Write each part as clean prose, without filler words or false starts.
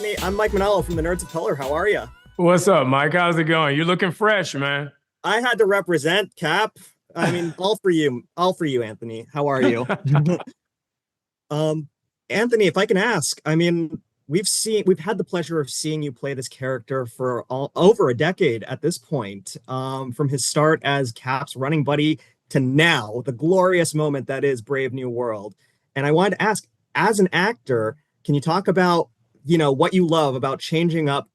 Anthony. I'm Mike Manello from the Nerds of Color. How are you? What's up, Mike? How's it going? You're looking fresh, man. I had to represent Cap. I mean, all for you, Anthony. How are you? Um, Anthony, if I can ask, I mean, we've had the pleasure of seeing you play this character for over a decade at this point. From his start as Cap's running buddy to now, the glorious moment that is Brave New World. And I wanted to ask, as an actor, can you talk about, what you love about changing up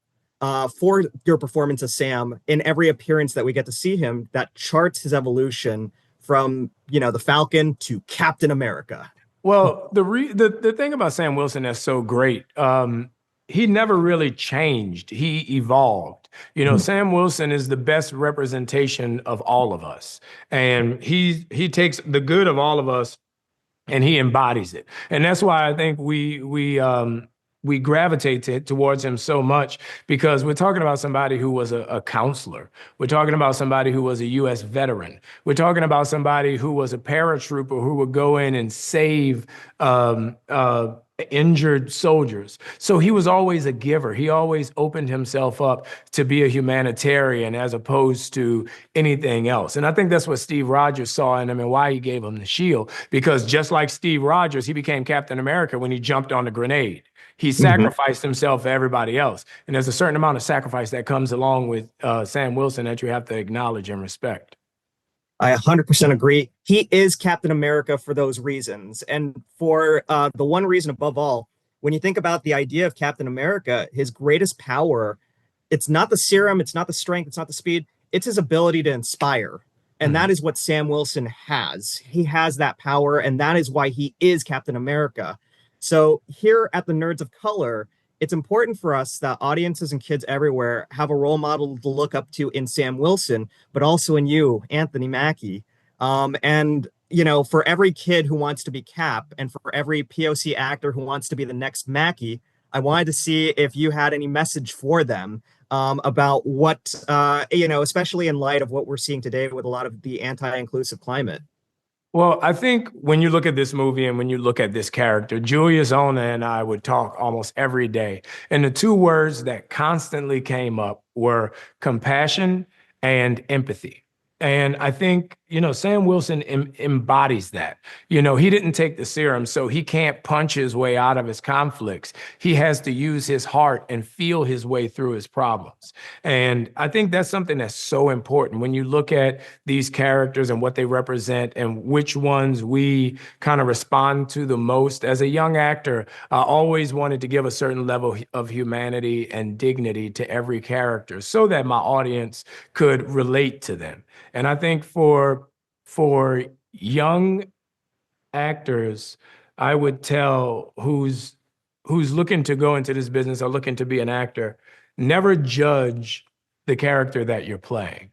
for your performance as Sam in every appearance that we get to see him that charts his evolution from, the Falcon to Captain America? Well, the thing about Sam Wilson that's so great, he never really changed. He evolved. Sam Wilson is the best representation of all of us, and he takes the good of all of us and he embodies it. And that's why I think we gravitate towards him so much, because we're talking about somebody who was a counselor. We're talking about somebody who was a U.S. veteran. We're talking about somebody who was a paratrooper who would go in and save injured soldiers. So he was always a giver. He always opened himself up to be a humanitarian as opposed to anything else. And I think that's what Steve Rogers saw in him and why he gave him the shield, because just like Steve Rogers, he became Captain America when he jumped on the grenade. He sacrificed himself for everybody else. And there's a certain amount of sacrifice that comes along with Sam Wilson that you have to acknowledge and respect. I 100% agree. He is Captain America for those reasons. And for the one reason above all, when you think about the idea of Captain America, his greatest power, it's not the serum, it's not the strength, it's not the speed, it's his ability to inspire. And that is what Sam Wilson has. He has that power, and that is why he is Captain America. So here at the Nerds of Color, it's important for us that audiences and kids everywhere have a role model to look up to in Sam Wilson, but also in you, Anthony Mackie. For every kid who wants to be Cap and for every POC actor who wants to be the next Mackie, I wanted to see if you had any message for them about what, especially in light of what we're seeing today with a lot of the anti-inclusive climate. Well, I think when you look at this movie and when you look at this character, Julius Ona and I would talk almost every day. And the two words that constantly came up were compassion and empathy. And I think, Sam Wilson embodies that. He didn't take the serum, so he can't punch his way out of his conflicts. He has to use his heart and feel his way through his problems. And I think that's something that's so important when you look at these characters and what they represent and which ones we kind of respond to the most. As a young actor, I always wanted to give a certain level of humanity and dignity to every character so that my audience could relate to them. And I think for young actors, I would tell who's looking to go into this business or looking to be an actor, never judge the character that you're playing.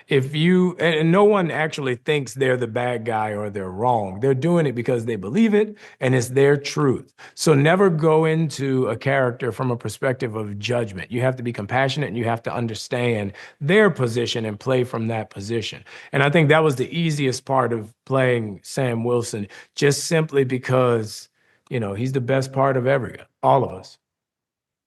And no one actually thinks they're the bad guy or they're wrong. They're doing it because they believe it and it's their truth. So never go into a character from a perspective of judgment. You have to be compassionate and you have to understand their position and play from that position. And I think that was the easiest part of playing Sam Wilson, just simply because, he's the best part of all of us.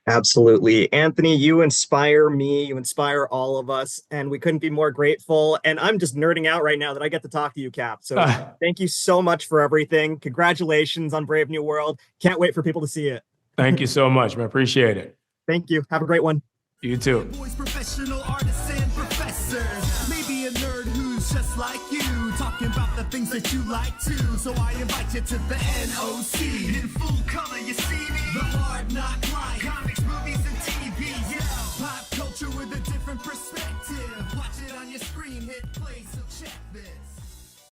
Absolutely. Anthony, you inspire me, you inspire all of us, and we couldn't be more grateful. And I'm just nerding out right now that I get to talk to you, Cap. So thank you so much for everything. Congratulations on Brave New World. Can't wait for people to see it. Thank you so much, man. Appreciate it. Thank you. Have a great one. You too. Boys, professional artists and professors. Maybe a nerd who's just like you, talking about the things that you like too. So I invite you to the NOC. In full color, you see me. The hard knock life.